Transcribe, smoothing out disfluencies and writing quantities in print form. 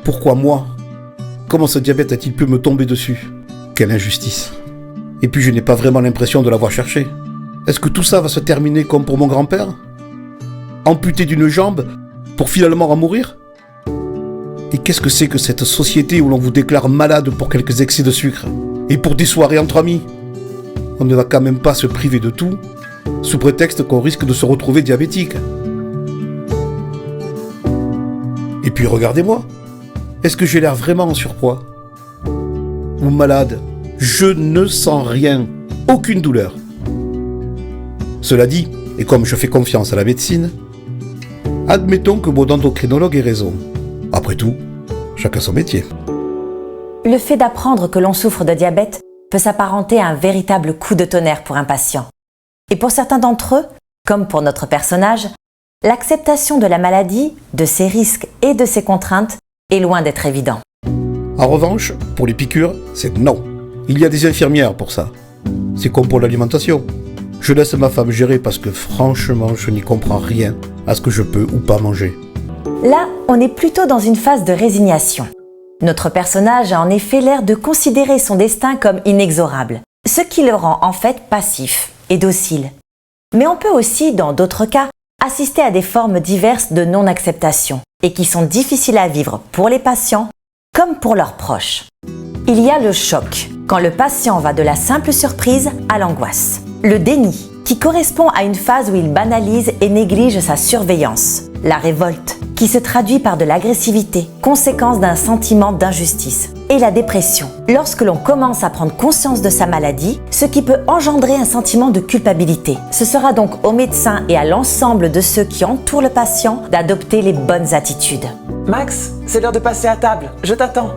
Pourquoi moi? Comment ce diabète a-t-il pu me tomber dessus? Quelle injustice. Et puis je n'ai pas vraiment l'impression de l'avoir cherché. Est-ce que tout ça va se terminer comme pour mon grand-père? Amputé d'une jambe pour finalement en mourir? Et qu'est-ce que c'est que cette société où l'on vous déclare malade pour quelques excès de sucre? Et pour des soirées entre amis? On ne va quand même pas se priver de tout, sous prétexte qu'on risque de se retrouver diabétique. Et puis regardez-moi, est-ce que j'ai l'air vraiment en surpoids? Ou malade? Je ne sens rien, aucune douleur. Cela dit, et comme je fais confiance à la médecine, admettons que mon endocrinologue ait raison. Après tout, chacun son métier. Le fait d'apprendre que l'on souffre de diabète peut s'apparenter à un véritable coup de tonnerre pour un patient. Et pour certains d'entre eux, comme pour notre personnage, l'acceptation de la maladie, de ses risques et de ses contraintes est loin d'être évident. En revanche, pour les piqûres, c'est non. Il y a des infirmières pour ça. C'est comme pour l'alimentation. Je laisse ma femme gérer parce que franchement, je n'y comprends rien à ce que je peux ou pas manger. Là, on est plutôt dans une phase de résignation. Notre personnage a en effet l'air de considérer son destin comme inexorable, ce qui le rend en fait passif et docile. Mais on peut aussi, dans d'autres cas, assister à des formes diverses de non-acceptation et qui sont difficiles à vivre pour les patients comme pour leurs proches. Il y a le choc, quand le patient va de la simple surprise à l'angoisse. Le déni, qui correspond à une phase où il banalise et néglige sa surveillance. La révolte, qui se traduit par de l'agressivité, conséquence d'un sentiment d'injustice. Et la dépression, lorsque l'on commence à prendre conscience de sa maladie, ce qui peut engendrer un sentiment de culpabilité. Ce sera donc au médecin et à l'ensemble de ceux qui entourent le patient d'adopter les bonnes attitudes. Max, c'est l'heure de passer à table, je t'attends.